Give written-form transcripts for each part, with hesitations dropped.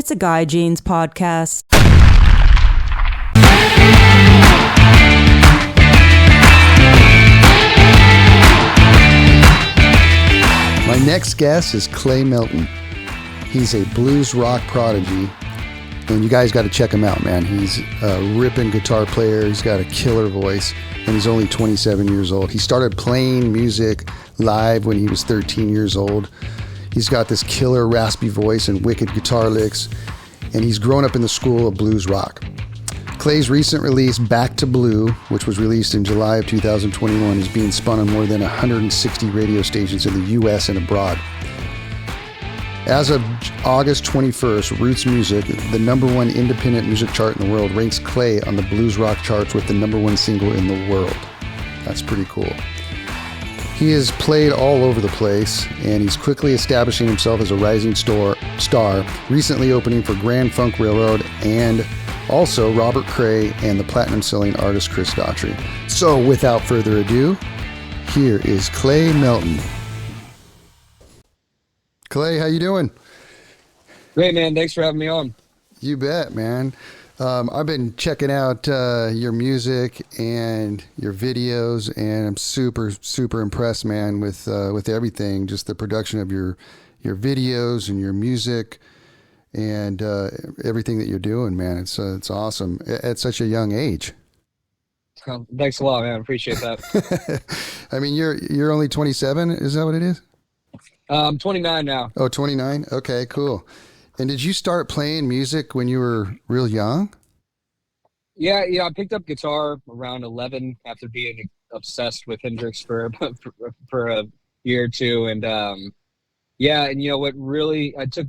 It's a Guy Jeans podcast. My next guest is Clay Melton. He's a blues rock prodigy, and you guys got to check him out, man. He's a ripping guitar player. He's got a killer voice, and he's only 27 years old. He started playing music live when he was 13 years old. He's got this killer raspy voice and wicked guitar licks, and he's grown up in the school of blues rock. Clay's recent release, Back to Blue, which was released in July of 2021, is being spun on more than 160 radio stations in the U.S. and abroad. As of August 21st, Roots Music, the #1 independent music chart in the world, ranks Clay on the blues rock charts with the #1 single in the world. That's pretty cool. He has played all over the place, and he's quickly establishing himself as a rising star, recently opening for Grand Funk Railroad and also Robert Cray and the platinum-selling artist Chris Daughtry. So, without further ado, here is Clay Melton. Clay, how you doing? Great, man. Thanks for having me on. You bet, man. I've been checking out your music and your videos, and I'm super, super impressed, man, with everything. Just the production of your videos and your music and everything that you're doing, man. It's awesome at such a young age. Oh, thanks a lot, man. Appreciate that. I mean, you're only 27. Is that what it is? I'm 29 now. Oh, 29. Okay, cool. And did you start playing music when you were real young? Yeah. I picked up guitar around 11 after being obsessed with Hendrix for a year or two. And and you know what? Really, I took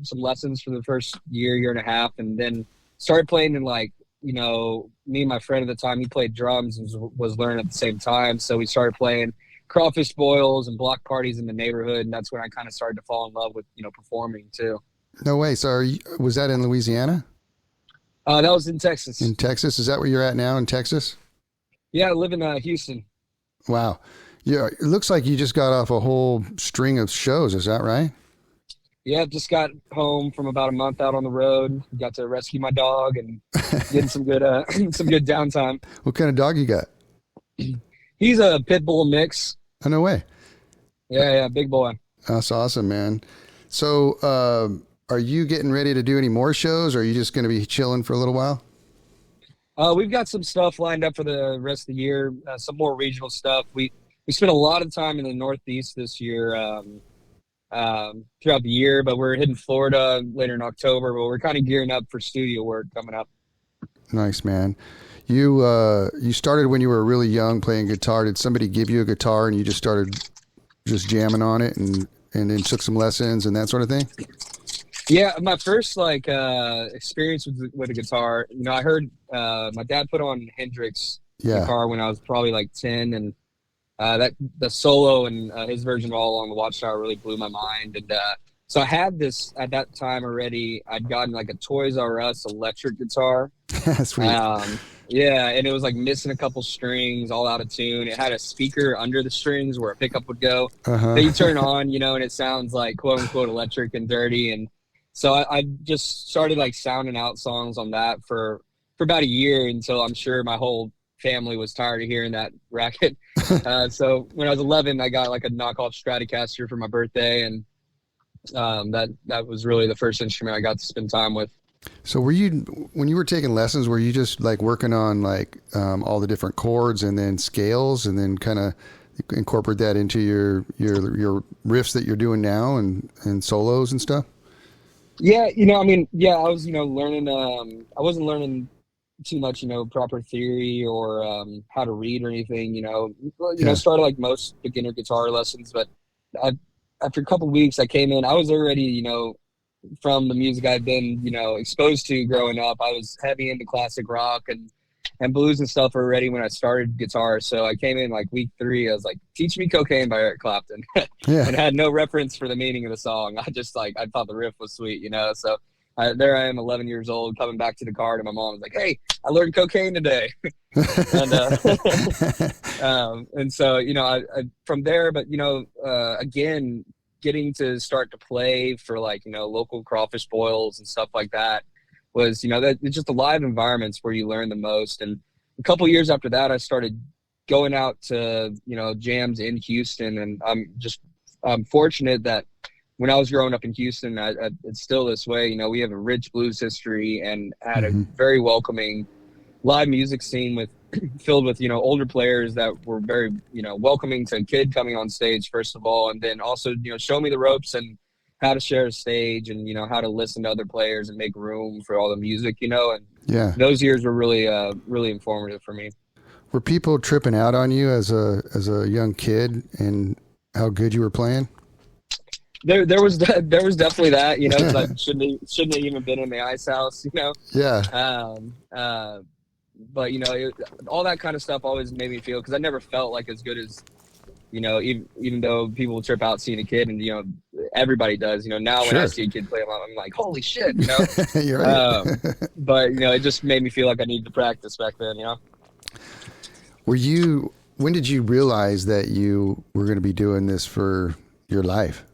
some lessons for the first year and a half, and then started playing in, like, you know, me and my friend at the time, he played drums and was learning at the same time. So we started playing crawfish boils and block parties in the neighborhood, and that's when I kind of started to fall in love with, you know, performing too. No way. So was that in Louisiana? That was in Texas. In Texas? Is that where you're at now, in Texas? Yeah, I live in Houston. Wow. Yeah, it looks like you just got off a whole string of shows. Is that right? Yeah, just got home from about a month out on the road. Got to rescue my dog and getting some good downtime. What kind of dog you got? He's a pit bull mix. Oh, no way. Yeah, big boy. That's awesome, man. So, are you getting ready to do any more shows, or are you just going to be chilling for a little while? We've got some stuff lined up for the rest of the year, some more regional stuff. We spent a lot of time in the Northeast this year throughout the year, but we're hitting Florida later in October, but we're kind of gearing up for studio work coming up. Nice, man. You started when you were really young playing guitar. Did somebody give you a guitar and you just started just jamming on it and then took some lessons and that sort of thing? Yeah, my first experience with a guitar, you know, I heard my dad put on Hendrix guitar when I was probably like 10, and the solo and his version of All Along the Watchtower really blew my mind. And so I had this at that time already. I'd gotten like a Toys R Us electric guitar. Sweet. Yeah, and it was like missing a couple strings, all out of tune. It had a speaker under the strings where a pickup would go that you turn on, you know, and it sounds like quote unquote electric and dirty. And so I just started like sounding out songs on that for about a year, until I'm sure my whole family was tired of hearing that racket. So when I was 11, I got like a knockoff Stratocaster for my birthday, and that was really the first instrument I got to spend time with. So when you were taking lessons, were you just like working on like all the different chords and then scales, and then kind of incorporate that into your riffs that you're doing now and solos and stuff? Yeah, you know, I mean, yeah, I was, you know, learning. I wasn't learning too much, you know, proper theory or how to read or anything. You know, started like most beginner guitar lessons, but after a couple of weeks, I came in. I was already, you know, from the music I've been, you know, exposed to growing up. I was heavy into classic rock and blues and stuff already when I started guitar. So I came in like week 3. I was like, "Teach Me Cocaine" by Eric Clapton, and had no reference for the meaning of the song. I thought the riff was sweet, you know. So there I am, 11 years old, coming back to the car, and my mom was like, "Hey, I learned cocaine today." And so, you know, I from there, but, you know, again, getting to start to play for like, local crawfish boils and stuff like that was, that it's just the live environments where you learn the most. And a couple of years after that, I started going out to, jams in Houston. And I'm fortunate that when I was growing up in Houston, it's still this way. We have a rich blues history and had a very welcoming live music scene filled with, older players that were very, welcoming to a kid coming on stage, first of all, and then also, show me the ropes and how to share a stage and, how to listen to other players and make room for all the music, and those years were really, really informative for me. Were people tripping out on you as a young kid and how good you were playing? There was definitely that, 'cause I shouldn't have even been in the ice house, Yeah. But all that kind of stuff always made me feel, because I never felt like as good as, even though people trip out seeing a kid, and everybody does. Now when I see a kid play, I'm like, holy shit, You're right. But it just made me feel like I needed to practice back then. When did you realize that you were going to be doing this for your life?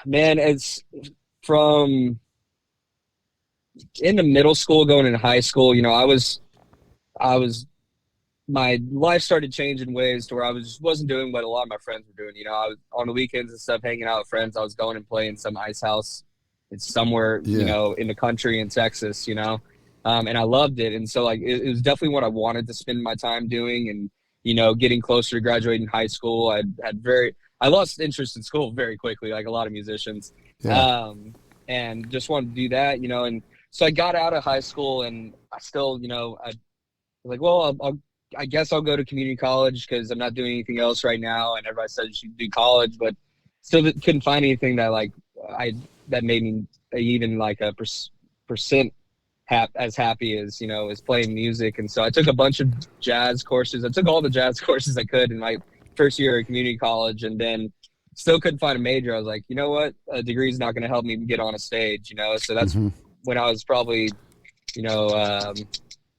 Man, it's from in the middle school going into high school. My life started changing ways to where I wasn't doing what a lot of my friends were doing. I was on the weekends and stuff, hanging out with friends. I was going and playing some ice house. It's somewhere, in the country in Texas, and I loved it. And so like, it was definitely what I wanted to spend my time doing. And, getting closer to graduating high school, I lost interest in school very quickly, like a lot of musicians, and just wanted to do that, and so I got out of high school, and I still, I was like, well, I guess I'll go to community college because I'm not doing anything else right now. And everybody said you should do college, but still couldn't find anything that that made me even like a percent as happy as, as playing music. And so I took a bunch of jazz courses. I took all the jazz courses I could in my first year at community college, and then still couldn't find a major. I was like, you know what? A degree is not going to help me get on a stage, So that's when I was probably,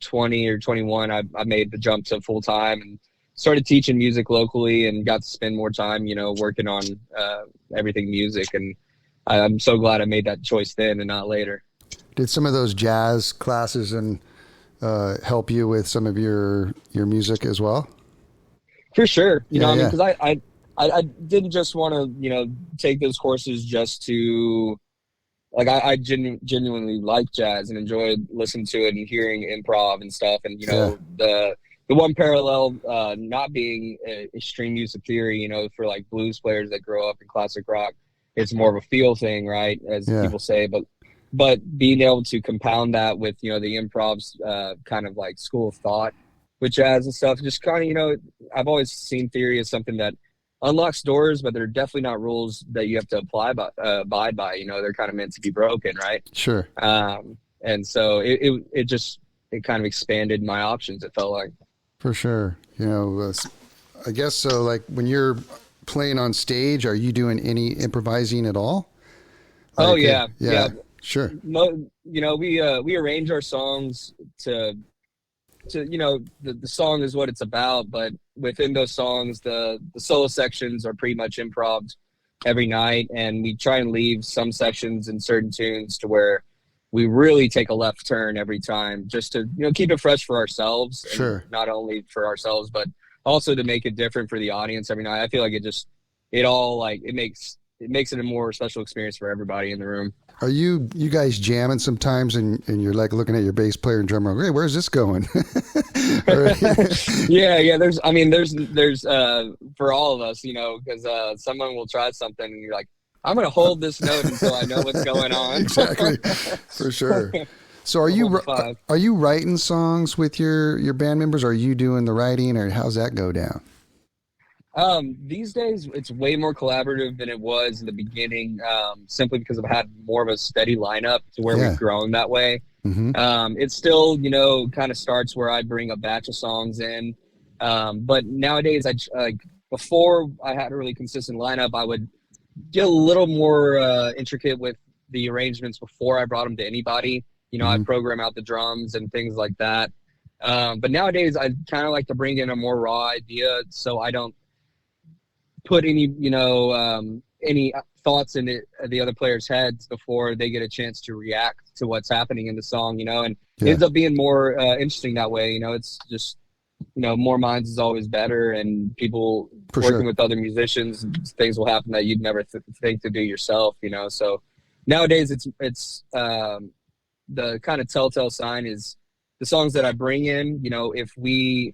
20 or 21, I made the jump to full time and started teaching music locally and got to spend more time, working on everything music. And I'm so glad I made that choice then and not later. Did some of those jazz classes and help you with some of your music as well? For sure. Because I didn't just want to, take those courses just to, like, I genuinely like jazz and enjoyed listening to it and hearing improv and stuff. And, the one parallel, not being extreme music theory, for like blues players that grow up in classic rock, it's more of a feel thing, right? As people say, but being able to compound that with, the improv's kind of like school of thought with jazz and stuff, just kind of, I've always seen theory as something that unlocks doors, but they're definitely not rules that you have to abide by. They're kind of meant to be broken, right? Sure. And so it kind of expanded my options, it felt like. For sure. I guess so. Like when you're playing on stage, are you doing any improvising at all? Like, yeah. Sure. We arrange our songs to the song is what it's about, but within those songs, the solo sections are pretty much improv every night, and we try and leave some sections in certain tunes to where we really take a left turn every time, just to keep it fresh for ourselves. Sure. And not only for ourselves, but also to make it different for the audience every night. I feel like it makes it a more special experience for everybody in the room. Are you guys jamming sometimes and you're like looking at your bass player and drummer, hey, where's this going? Yeah. There's for all of us, because someone will try something and you're like, I'm going to hold this note until I know what's going on. Exactly. For sure. So are you writing songs with your band members? Or are you doing the writing, or how's that go down? These days it's way more collaborative than it was in the beginning, simply because I've had more of a steady lineup to where we've grown that way. Mm-hmm. It still, kind of starts where I bring a batch of songs in. But nowadays before I had a really consistent lineup, I would get a little more, intricate with the arrangements before I brought them to anybody. I'd program out the drums and things like that. But nowadays I kind of like to bring in a more raw idea, so I don't put any thoughts in the other players' heads before they get a chance to react to what's happening in the song, and it ends up being more interesting that way. It's just, more minds is always better, and people working with other musicians, things will happen that you'd never think to do yourself, So nowadays it's the kind of telltale sign is the songs that I bring in, if we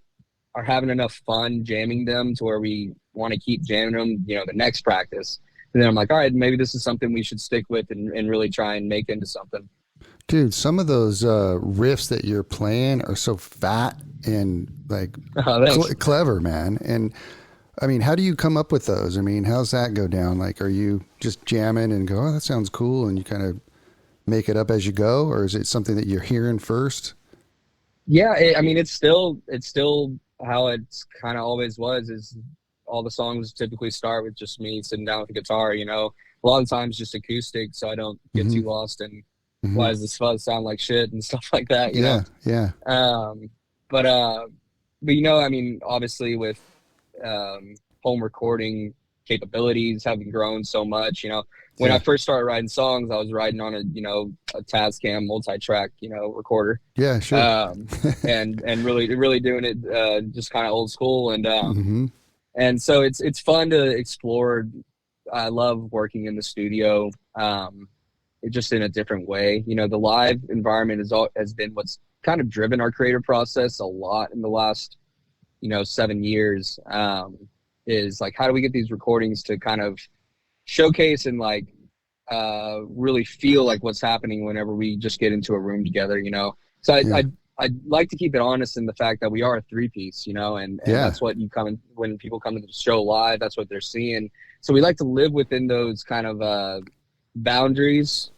are having enough fun jamming them to where we want to keep jamming them, the next practice. And then I'm like, all right, maybe this is something we should stick with and really try and make into something. Dude, some of those riffs that you're playing are so fat and like clever, man. And I mean, how do you come up with those? I mean, how's that go down? Like, are you just jamming and go, oh, that sounds cool, and you kind of make it up as you go, or is it something that you're hearing first? Yeah, it's still how it's kind of always was. Is all the songs typically start with just me sitting down with the guitar. A lot of times just acoustic, so I don't get too lost in why does this fuzz sound like shit and stuff like that. You know? Yeah. But obviously with home recording capabilities having grown so much, when I first started writing songs, I was writing on a Tascam multi-track, recorder. Yeah, sure. And really doing it just kind of old school, and so it's fun to explore. I love working in the studio, just in a different way. The live environment has been what's kind of driven our creative process a lot in the last 7 years. Is like, how do we get these recordings to kind of showcase and like really feel like what's happening whenever we just get into a room together, So I'd like to keep it honest in the fact that we are a 3-piece, and that's what when people come to the show live, that's what they're seeing. So we like to live within those kind of boundaries,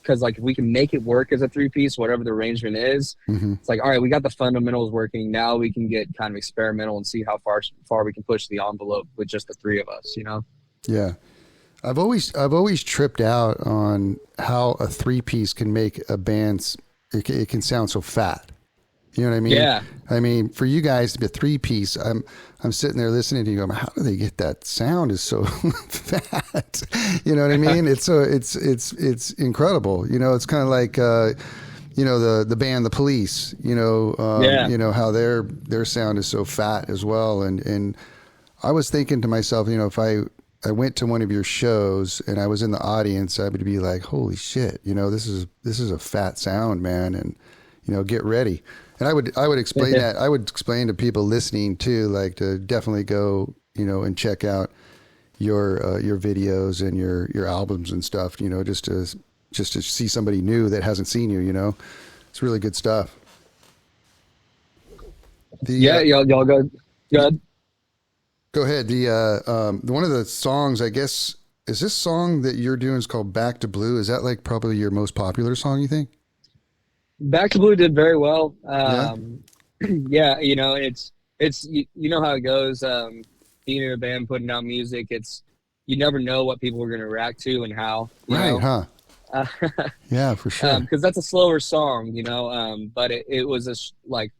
because like if we can make it work as a 3-piece, whatever the arrangement is, it's like, all right, we got the fundamentals working. Now we can get kind of experimental and see how far we can push the envelope with just the three of us, Yeah. I've always tripped out on how a 3-piece can make a band's, it can sound so fat. You know what I mean? Yeah. I mean, for you guys to be a 3-piece, I'm sitting there listening to you going, how do they get that sound is so fat? You know what I mean? It's incredible. It's kind of like, the band, The Police, how their sound is so fat as well. And I was thinking to myself, if I went to one of your shows and I was in the audience, I would be like, holy shit, this is a fat sound, man. And, get ready. And I would explain that. I would explain to people listening too, like to definitely go, and check out your videos and your albums and stuff, just to see somebody new that hasn't seen you, it's really good stuff. Y'all go ahead. Go ahead. One of the songs, I guess, is this song that you're doing is called Back to Blue. Is that like probably your most popular song, you think? Back to Blue did very well. Yeah, it's you know how it goes. Being in a band, putting out music, you never know what people are going to react to and how. Right, huh? Yeah, for sure. Because that's a slower song, but it was like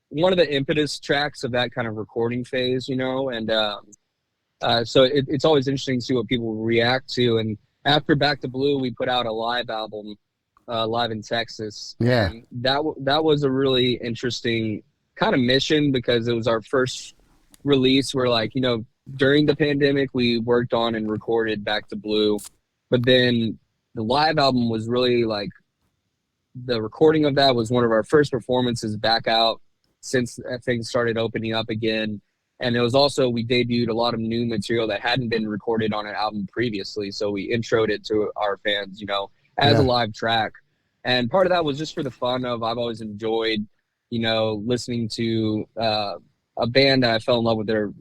one of the impetus tracks of that kind of recording phase, and so it's always interesting to see what people react to. And after Back to Blue, we put out a live album. Live in Texas. Yeah. And that was a really interesting kind of mission, because it was our first release where, like, during the pandemic, we worked on and recorded Back to Blue, but then the live album was really like, the recording of that was one of our first performances back out since things started opening up again. And it was also, we debuted a lot of new material that hadn't been recorded on an album previously. So we introed it to our fans, as a live track. And part of that was just for the fun of, I've always enjoyed, listening to a band that I fell in love with their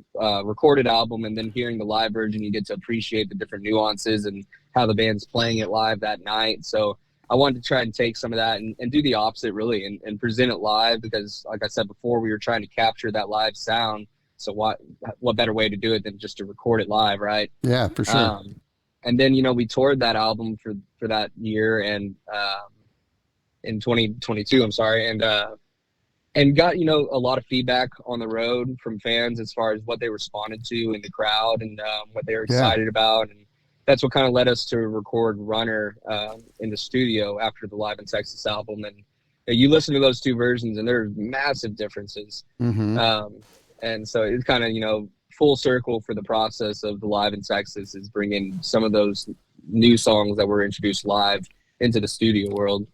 recorded album, and then hearing the live version, you get to appreciate the different nuances and how the band's playing it live that night. So I wanted to try and take some of that and do the opposite, really, and present it live, because like I said before, we were trying to capture that live sound. So what better way to do it than just to record it live, right? Yeah, for sure. And then, we toured that album for that year, and in 2022, I'm sorry. And and got, a lot of feedback on the road from fans as far as what they responded to in the crowd, and what they were Yeah. excited about. And that's what kind of led us to record Runner in the studio after the Live in Texas album. And you listen to those two versions and there's massive differences. Mm-hmm. And so it's kind of, full circle for the process of the Live in Texas is bringing some of those new songs that were introduced live into the studio world.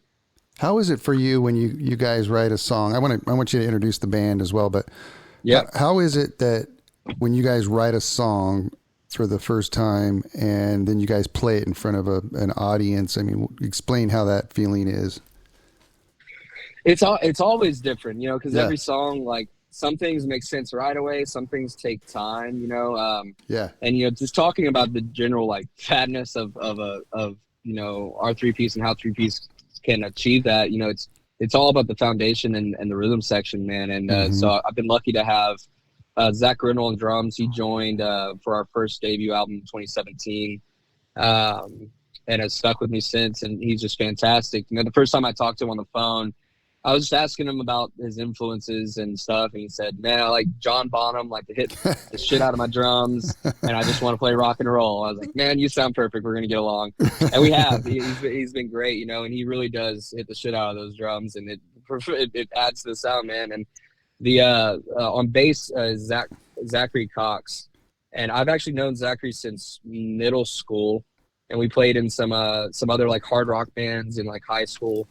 How is it for you when you guys write a song? I want you to introduce the band as well, but yeah, how is it that when you guys write a song for the first time and then you guys play it in front of an audience? I mean, explain how that feeling is. It's always different, because Yeah. every song, like, some things make sense right away, some things take time, Yeah. and just talking about the general like fatness of our three-piece and how three-piece can achieve that. It's all about the foundation and the rhythm section, man. And so I've been lucky to have Zach Grinnell on drums. He joined for our first debut album in 2017, and has stuck with me since, and he's just fantastic. The first time I talked to him on the phone, I was just asking him about his influences and stuff, and he said, "Man, I like John Bonham, like to hit the shit out of my drums, and I just want to play rock and roll." I was like, "Man, you sound perfect. We're gonna get along," and we have. He's been great, and he really does hit the shit out of those drums, and it adds to the sound, man. And the on bass is Zachary Cox, and I've actually known Zachary since middle school, and we played in some other like hard rock bands in like high school.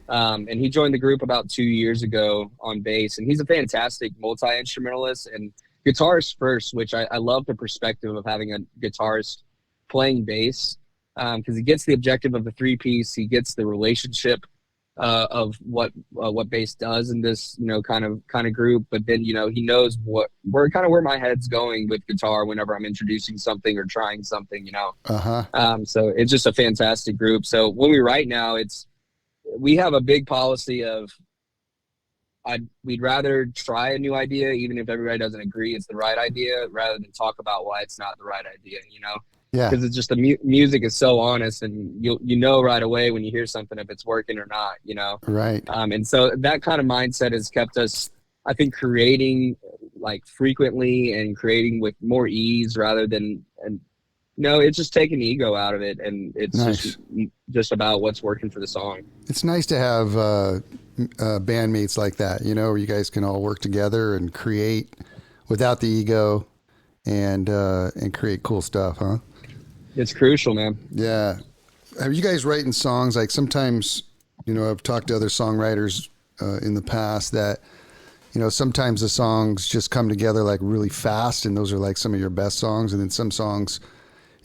And he joined the group about 2 years ago on bass, and he's a fantastic multi-instrumentalist and guitarist first, which I love the perspective of having a guitarist playing bass, because he gets the objective of the three-piece, he gets the relationship of what bass does in this kind of group, but then he knows where my head's going with guitar whenever I'm introducing something or trying something. So it's just a fantastic group. So when we write now, we have a big policy of we'd rather try a new idea, even if everybody doesn't agree it's the right idea, rather than talk about why it's not the right idea, Yeah. Because it's just the music is so honest, and right away when you hear something if it's working or not, Right. And so that kind of mindset has kept us, I think, creating like frequently and creating with more ease rather than it's just taking ego out of it, and it's Nice. just about what's working for the song. It's nice to have bandmates like that, where you guys can all work together and create without the ego and create cool stuff, huh? It's crucial, man. Yeah. Have you guys writing songs? Like sometimes, I've talked to other songwriters in the past that, sometimes the songs just come together like really fast, and those are like some of your best songs. And then some songs,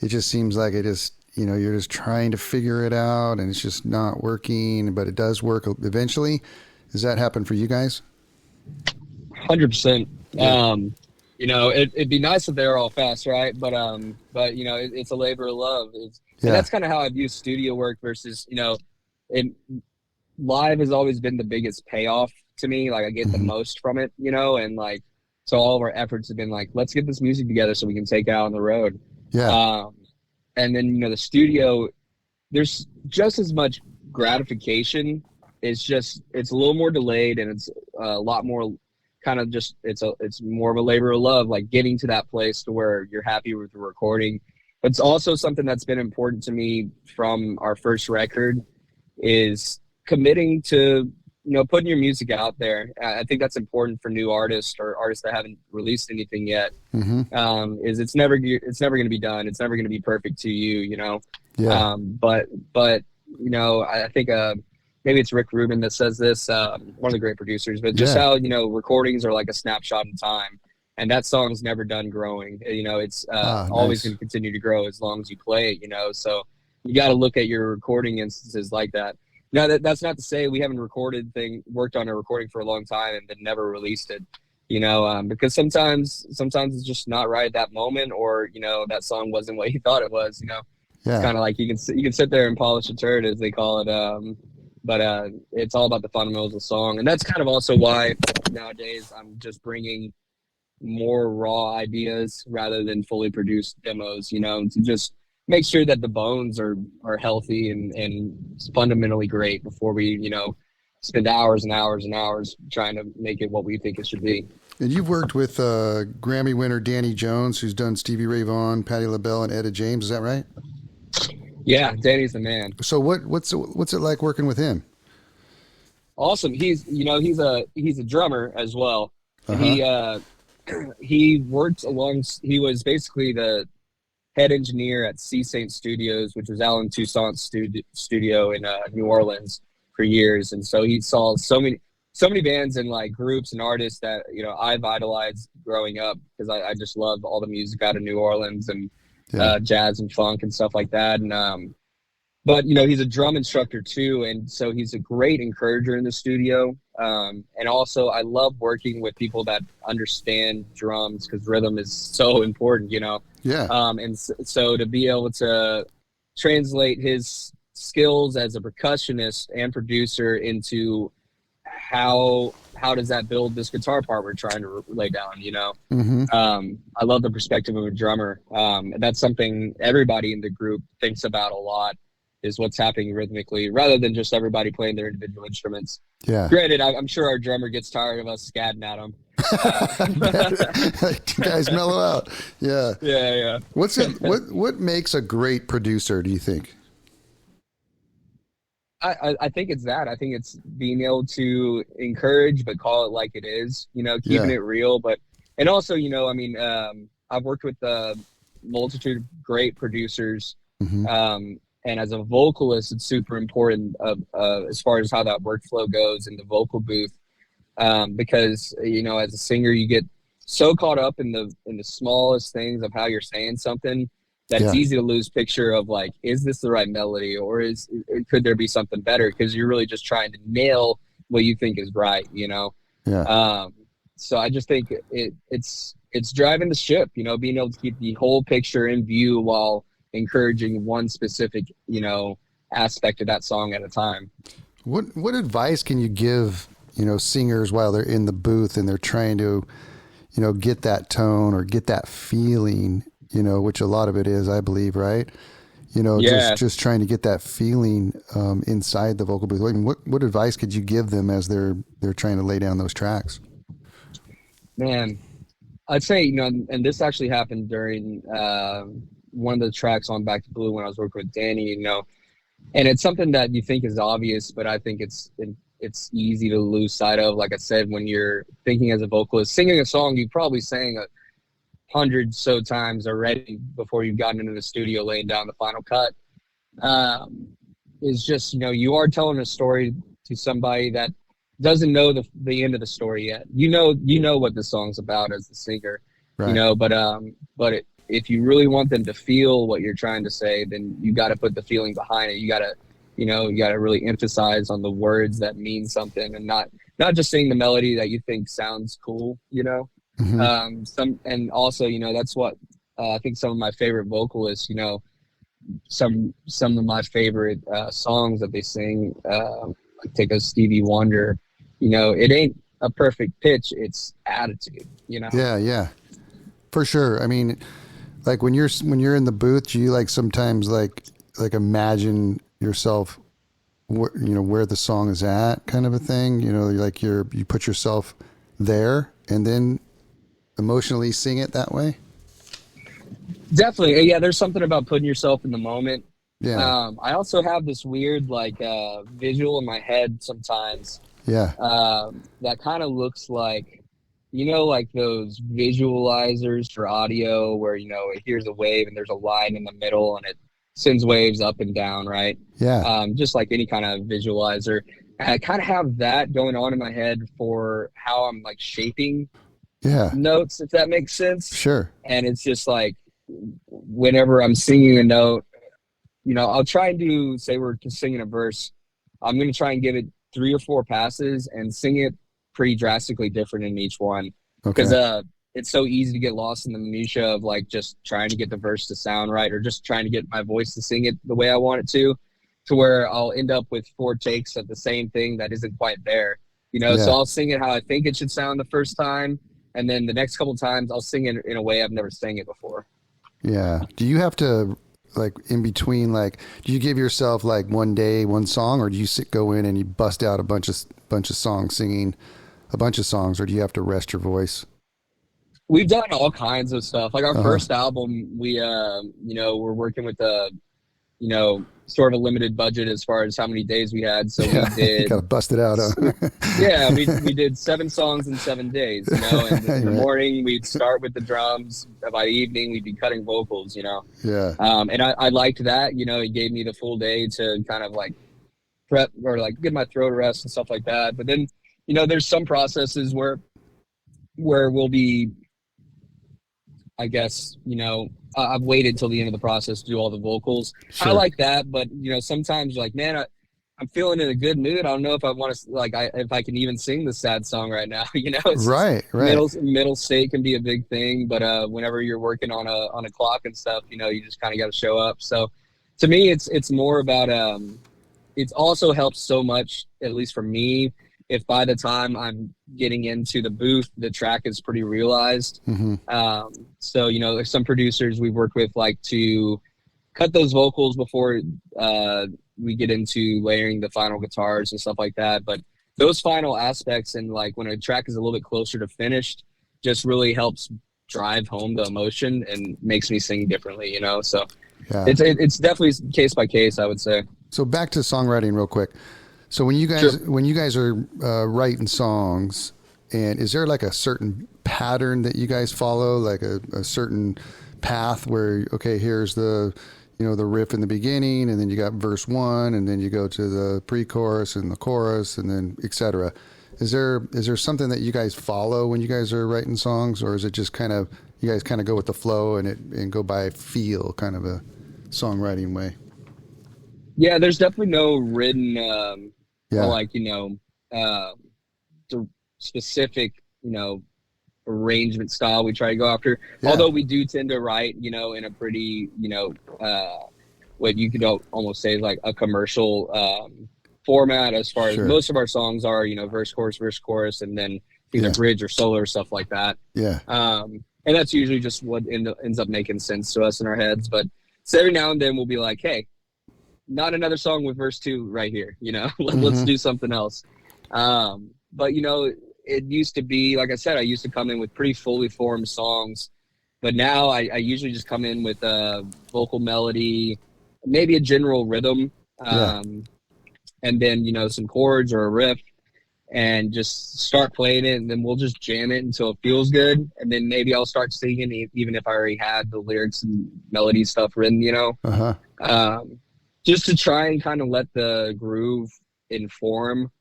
it just seems like you're just trying to figure it out and it's just not working, but it does work eventually. Does that happen for you guys? 100%. Yeah. It'd be nice if they were all fast, right? But it's a labor of love. And that's kind of how I view studio work versus, live has always been the biggest payoff to me. Like I get the most from it, and like, so all of our efforts have been like, let's get this music together so we can take it out on the road. Yeah. And then, the studio, there's just as much gratification. It's a little more delayed, and it's a lot more kind of just, it's more of a labor of love, like getting to that place to where you're happy with the recording. But it's also something that's been important to me from our first record is committing to, putting your music out there. I think that's important for new artists or artists that haven't released anything yet. Is it's never going to be done. It's never going to be perfect to you, Yeah. But I think maybe it's Rick Rubin that says this, one of the great producers, but just how, recordings are like a snapshot in time, and that song's never done growing. It's always going to continue to grow as long as you play it, so you got to look at your recording instances like that. Now, that's not to say we haven't worked on a recording for a long time and then never released it, because sometimes it's just not right at that moment, or, that song wasn't what you thought it was, Yeah. It's kind of like you can sit there and polish a turd, as they call it. But it's all about the fundamentals of the song. And that's kind of also why nowadays I'm just bringing more raw ideas rather than fully produced demos, to just make sure that the bones are healthy and fundamentally great before we, spend hours and hours and hours trying to make it what we think it should be. And you've worked with Grammy winner Danny Jones, who's done Stevie Ray Vaughan, Patti LaBelle, and Etta James. Is that right? Yeah, Danny's the man. So what's it like working with him? Awesome. He's a drummer as well. Uh-huh. He was basically the head engineer at C Saint Studios, which was Alan Toussaint's studio in New Orleans for years. And so he saw so many bands and like groups and artists that, I've idolized growing up, because I just love all the music out of New Orleans and jazz and funk and stuff like that. And, but, he's a drum instructor too. And so he's a great encourager in the studio. And also I love working with people that understand drums, because rhythm is so important, Yeah. And so to be able to translate his skills as a percussionist and producer into how does that build this guitar part we're trying to lay down, Mm-hmm. I love the perspective of a drummer. And that's something everybody in the group thinks about a lot, is what's happening rhythmically, rather than just everybody playing their individual instruments. Yeah. Granted, I'm sure our drummer gets tired of us scatting at him. You guys mellow out. Yeah. Yeah. What makes a great producer, do you think? I think it's that. I think it's being able to encourage, but call it like it is, keeping it real. And also, I've worked with a multitude of great producers. Mm-hmm. And as a vocalist, it's super important as far as how that workflow goes in the vocal booth. Because, as a singer, you get so caught up in the smallest things of how you're saying something that it's easy to lose picture of like, is this the right melody, or could there be something better? Because you're really just trying to nail what you think is right, Yeah. So I just think it's driving the ship, being able to keep the whole picture in view while encouraging one specific, aspect of that song at a time. What advice can you give, singers while they're in the booth and they're trying to, get that tone or get that feeling, which a lot of it is, I believe, right? Just trying to get that feeling inside the vocal booth. I mean, what advice could you give them as they're trying to lay down those tracks? Man, I'd say, and this actually happened during one of the tracks on Back to Blue when I was working with Danny, and it's something that you think is obvious, but I think it's easy to lose sight of. Like I said, when you're thinking as a vocalist, singing a song you probably sang 100 so times already before you've gotten into the studio laying down the final cut, is just, you are telling a story to somebody that doesn't know the end of the story yet. You know what the song's about as the singer, right. But if you really want them to feel what you're trying to say, then you got to put the feeling behind it. You got to really emphasize on the words that mean something, and not just sing the melody that you think sounds cool, Mm-hmm. And also, that's what I think some of my favorite vocalists, some of my favorite songs that they sing, like take a Stevie Wonder, it ain't a perfect pitch, it's attitude, Yeah, for sure. I mean, like when you're in the booth, do you like sometimes like imagine yourself where the song is at, kind of a thing, like you put yourself there and then emotionally sing it that way? Definitely. Yeah, there's something about putting yourself in the moment. Yeah. I also have this weird visual in my head sometimes. Yeah. That kind of looks like, like those visualizers for audio where, it hears a wave and there's a line in the middle and it sends waves up and down, right? Yeah. Just like any kind of visualizer. And I kind of have that going on in my head for how I'm like shaping notes, if that makes sense. Sure. And it's just like, whenever I'm singing a note, I'll try and do, say we're singing a verse, I'm going to try and give it 3 or 4 passes and sing it pretty drastically different in each one. Because it's so easy to get lost in the minutia of like just trying to get the verse to sound right, or just trying to get my voice to sing it the way I want it to where I'll end up with 4 takes of the same thing that isn't quite there. So I'll sing it how I think it should sound the first time, and then the next couple times I'll sing it in a way I've never sang it before. Yeah. Do you have to like in between, like, do you give yourself like one day, one song, or do you go in and you bust out a bunch of songs, singing a bunch of songs, or do you have to rest your voice? We've done all kinds of stuff. Like our Uh-huh. first album, we, we're working with sort of a limited budget as far as how many days we had. So Yeah, we did, you gotta bust it out. Huh? yeah, we did 7 songs in 7 days, and in the Right. morning we'd start with the drums. By evening, we'd be cutting vocals, Yeah, and I liked that, it gave me the full day to kind of like prep or like get my throat rest and stuff like that. But then, there's some processes where we'll be, I guess, I've waited till the end of the process to do all the vocals. sure. I like that, but sometimes you're like, man, I'm feeling in a good mood. I don't know if I want to, like, if I can even sing the sad song right now. It's Right. middle state can be a big thing, but whenever you're working on a clock and stuff, you just kind of got to show up. So to me, it's more about it also helps so much, at least for me, if by the time I'm getting into the booth, the track is pretty realized. Mm-hmm. So, there's some producers we've worked with like to cut those vocals before we get into layering the final guitars and stuff like that. But those final aspects, and like when a track is a little bit closer to finished, just really helps drive home the emotion and makes me sing differently, So Yeah. it's definitely case by case, I would say. So back to songwriting real quick. So when you guys are writing songs, and is there like a certain pattern that you guys follow, like a certain path where, okay, here's the riff in the beginning, and then you got verse 1, and then you go to the pre-chorus and the chorus, and then et cetera. Is there something that you guys follow when you guys are writing songs, or is it just kind of, you guys kind of go with the flow and go by feel, kind of a songwriting way? Yeah, there's definitely no written, Yeah. or like, the specific, arrangement style we try to go after. Yeah. Although we do tend to write, in a pretty, what you could almost say is like a commercial format, as far Sure. as most of our songs are, verse, chorus, and then either Yeah. bridge or solo or stuff like that. Yeah. And that's usually just what ends up making sense to us in our heads. But so every now and then we'll be like, hey, not another song with verse 2 right here, let's do something else. But it used to be, like I said, I used to come in with pretty fully formed songs, but now I usually just come in with a vocal melody, maybe a general rhythm, and then, some chords or a riff, and just start playing it, and then we'll just jam it until it feels good. And then maybe I'll start singing, even if I already had the lyrics and melody stuff written, Uh-huh. just to try and kind of let the groove inform,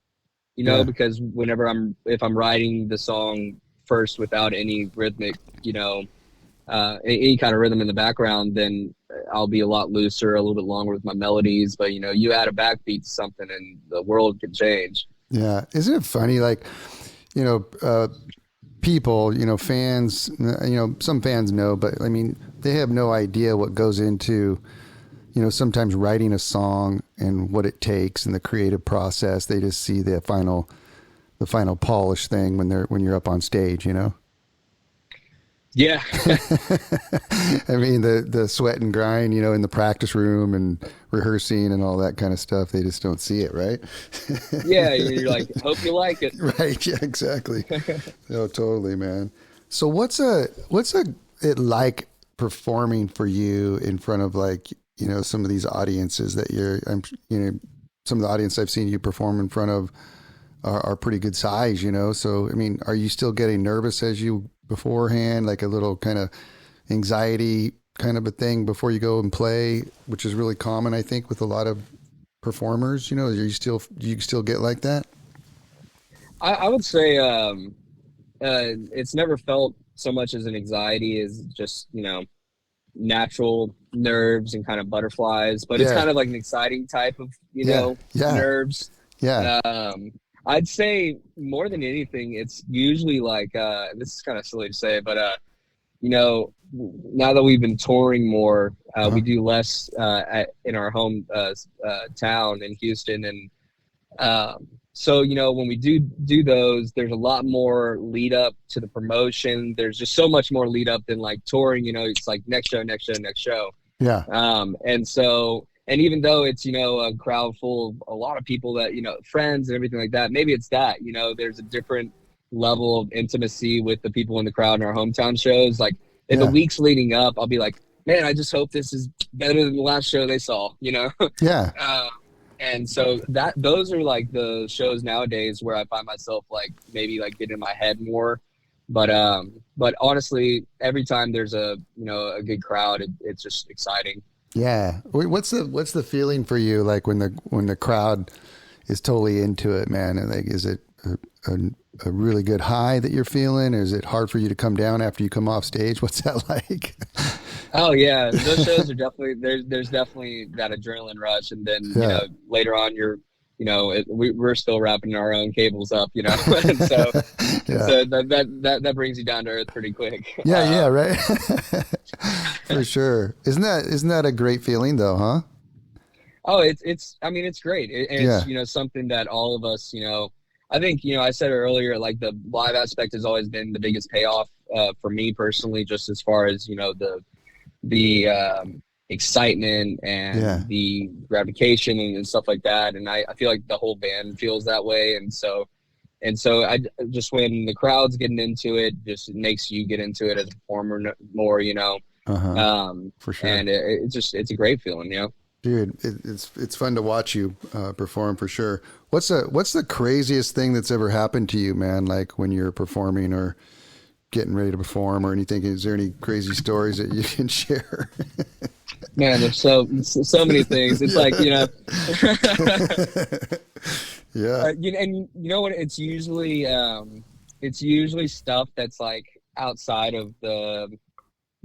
Yeah. because if I'm writing the song first without any rhythmic, any kind of rhythm in the background, then I'll be a lot looser, a little bit longer with my melodies. But, you add a backbeat to something and the world can change. Yeah. Isn't it funny? Like, people, fans, some fans know, but I mean, they have no idea what goes into, sometimes writing a song and what it takes and the creative process. They just see the final polished thing when you're up on stage, Yeah. I mean, the sweat and grind, in the practice room and rehearsing and all that kind of stuff. They just don't see it, right? Yeah. You're like, hope you like it. Right. Yeah, exactly. Oh, totally, man. So what's it like performing for you in front of, like, some of these audiences that some of the audience I've seen you perform in front of are pretty good size, So, I mean, are you still getting nervous as you beforehand, like a little kind of anxiety kind of a thing before you go and play, which is really common, I think, with a lot of performers, do you still get like that? I would say it's never felt so much as an anxiety as just, natural nerves and kind of butterflies, but it's kind of like an exciting type of, nerves. Yeah. I'd say more than anything, it's usually like, this is kind of silly to say, but, now that we've been touring more, we do less in our home town in Houston. And so, when we do those, there's a lot more lead up to the promotion. There's just so much more lead up than like touring, it's like next show. Yeah. And even though it's, a crowd full of a lot of people that, friends and everything like that, maybe it's that, there's a different level of intimacy with the people in the crowd in our hometown shows. Like in the weeks leading up, I'll be like, man, I just hope this is better than the last show they saw, Yeah. And so those are like the shows nowadays where I find myself like maybe like getting in my head more. But honestly, every time there's a good crowd, it's just exciting. Yeah. What's the feeling for you like when the crowd is totally into it, man? And like, is it a really good high that you're feeling, or is it hard for you to come down after you come off stage? What's that like? Oh yeah, those shows are definitely there's definitely that adrenaline rush, and then later on we're still wrapping our own cables up, and so that brings you down to earth pretty quick. Yeah, right. For sure. Isn't that a great feeling though, huh? Oh, it's great. It's something that all of us, I think, I said earlier, like the live aspect has always been the biggest payoff for me personally, just as far as the excitement and the gratification and stuff like that. And I feel like the whole band feels that way. And so I just, when the crowd's getting into it, just it makes you get into it as a performer more, for sure. And it's a great feeling, Dude, it's fun to watch you perform for sure. What's the craziest thing that's ever happened to you, man? Like when you're performing or getting ready to perform or anything? Is there any crazy stories that you can share? Man, there's so many things. It's like, yeah. And you know what? It's usually stuff that's like outside of the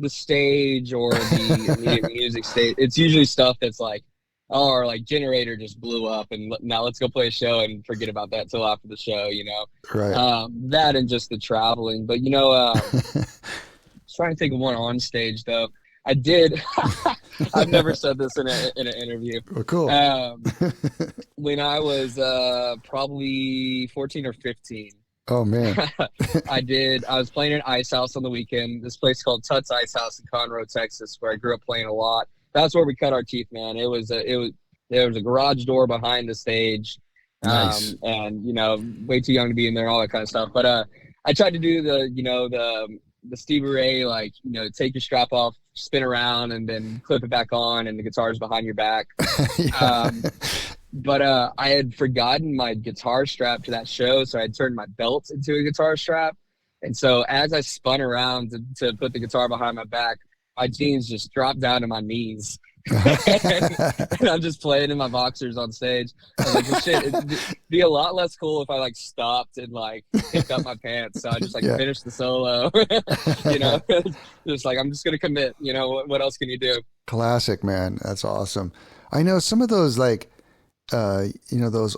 stage or the music stage. It's usually stuff that's like, oh, our like generator just blew up and now let's go play a show and forget about that till after the show, Right. That and just the traveling. But I was trying to think of one on stage though. I did. I've never said this in an interview. Oh, cool. When I was probably 14 or 15. Oh man. I was playing at Ice House on the weekend. This place called Tut's Ice House in Conroe, Texas, where I grew up playing a lot. That's where we cut our teeth, man. There was a garage door behind the stage. Nice. And way too young to be in there, all that kind of stuff. But I tried to do the Stevie Ray, like, take your strap off, spin around, and then clip it back on, and the guitar's behind your back. But I had forgotten my guitar strap to that show, so I had turned my belt into a guitar strap. And so as I spun around to put the guitar behind my back, my jeans just dropped down to my knees. And I'm just playing in my boxers on stage. I was like, well, shit, it'd be a lot less cool if I like stopped and like picked up my pants. So I just finished the solo. Just like, I'm just gonna commit. What else can you do? Classic, man. That's awesome. I know some of those like those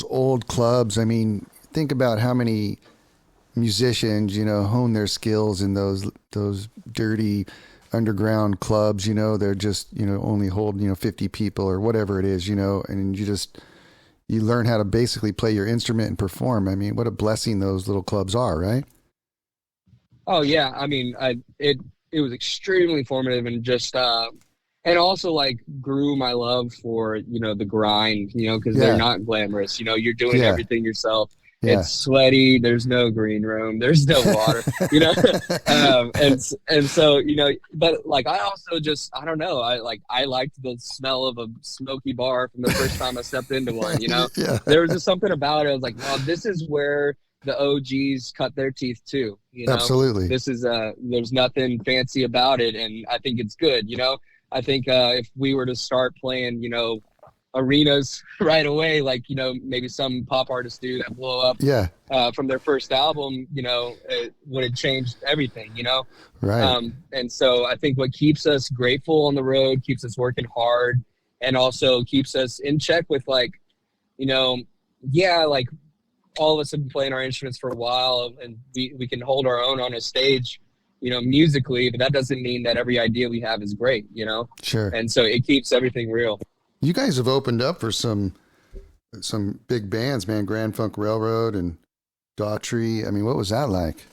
old clubs. I mean, think about how many musicians hone their skills in those dirty underground clubs. They're just only hold 50 people or whatever it is, and you learn how to basically play your instrument and perform. I mean, what a blessing those little clubs are, right? Oh yeah, I mean, it was extremely formative and just and also like grew my love for the grind, because they're not glamorous. You're doing everything yourself. Yeah. It's sweaty. There's no green room. There's no water, and so, but like, I also just, I don't know. I liked the smell of a smoky bar from the first time I stepped into one, There was just something about it. I was like, wow, this is where the OGs cut their teeth too. Absolutely. This is, there's nothing fancy about it. And I think it's good. I think, if we were to start playing, arenas right away, like maybe some pop artists do that blow up from their first album, it would have changed everything, right. And so I think what keeps us grateful on the road, keeps us working hard, and also keeps us in check with like like all of us have been playing our instruments for a while, and we can hold our own on a stage musically, but that doesn't mean that every idea we have is great, Sure. And so it keeps everything real. You guys have opened up for some big bands, man. Grand Funk Railroad and Daughtry. I mean, what was that like?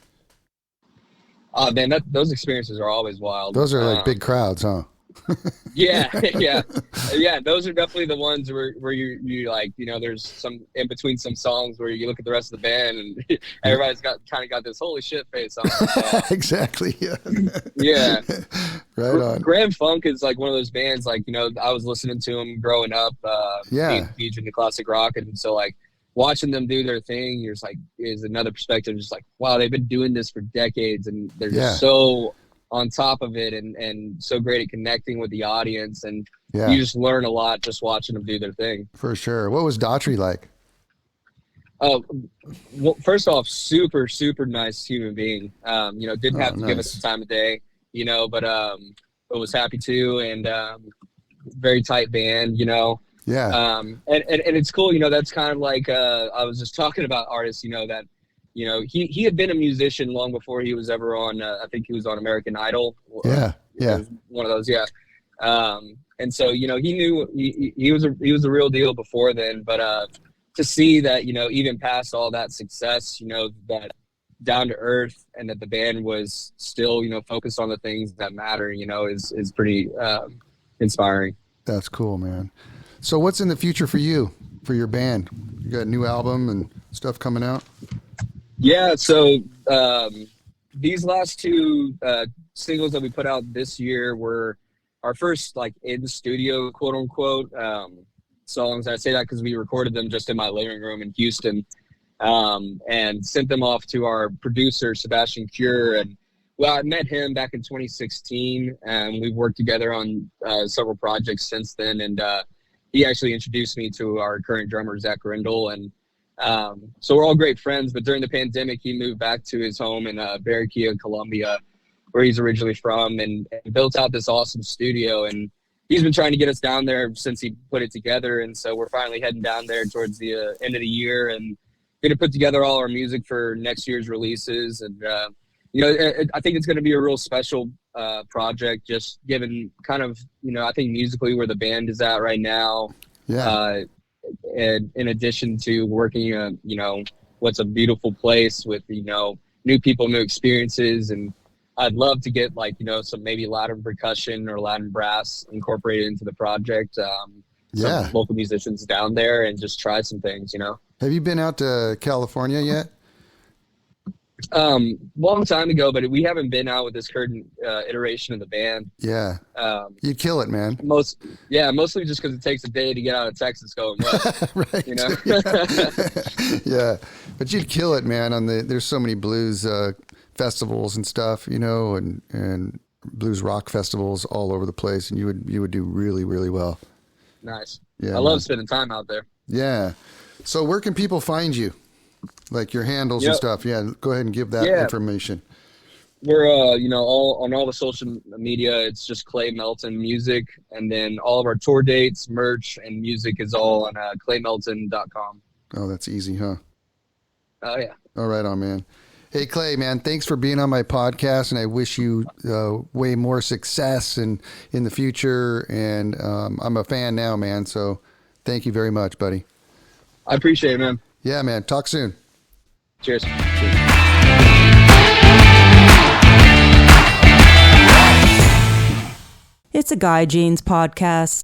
Man, those experiences are always wild. Those are like big crowds, huh? Yeah, yeah. Those are definitely the ones where you like, there's some in between some songs where you look at the rest of the band and everybody's got this holy shit face on. Exactly. Yeah. Yeah. Right on. Grand Funk is like one of those bands, like, I was listening to them growing up, being huge into classic rock. And so like watching them do their thing, you're just like, is another perspective, just like, wow, they've been doing this for decades and they're just so on top of it and so great at connecting with the audience. And you just learn a lot just watching them do their thing. For sure. What was Daughtry like? Well, first off, super, super nice human being. Didn't have to give us the time of day, but was happy to, and very tight band, Yeah. And it's cool, that's kind of like, I was just talking about artists, that, he had been a musician long before he was ever on, I think he was on American Idol. Yeah. Yeah. One of those. Yeah. And so, he knew he was a real deal before then, but, to see that, even past all that success, that down to earth and that the band was still, focused on the things that matter, is pretty, inspiring. That's cool, man. So what's in the future for you, for your band? You got a new album and stuff coming out? Yeah. So, these last two, singles that we put out this year were our first, like, in the studio, quote unquote, songs. I say that because we recorded them just in my living room in Houston, and sent them off to our producer, Sebastian Cure. And I met him back in 2016, and we've worked together on several projects since then. And he actually introduced me to our current drummer, Zach Rindle. And so we're all great friends. But during the pandemic, he moved back to his home in Barranquilla, Colombia, where he's originally from, and built out this awesome studio. And he's been trying to get us down there since he put it together. And so we're finally heading down there towards the end of the year and going to put together all our music for next year's releases. And, I think it's going to be a real special project, just given kind of, I think musically where the band is at right now. Yeah. And in addition to working, what's a beautiful place with, new people, new experiences. And I'd love to get some maybe Latin percussion or Latin brass incorporated into the project. Some local musicians down there and just try some things, Have you been out to California yet? Long time ago, but we haven't been out with this current iteration of the band. Yeah. You'd kill it, man. Mostly just because it takes a day to get out of Texas going west. Right. Yeah. But you'd kill it, man. There's so many blues festivals and stuff, and blues rock festivals all over the place, and you would do really, really well. Nice. Yeah. I love spending time out there. Yeah. So where can people find you? Like your handles and stuff. Yeah. Go ahead and give that information. We're, all on all the social media. It's just Clay Melton Music. And then all of our tour dates, merch, and music is all on claymelton.com. Oh, that's easy, huh? Oh, yeah. All right on, man. Hey, Clay, man, thanks for being on my podcast, and I wish you way more success in the future. And I'm a fan now, man, so thank you very much, buddy. I appreciate it, man. Yeah, man. Talk soon. Cheers. It's a Guy Jeans podcast.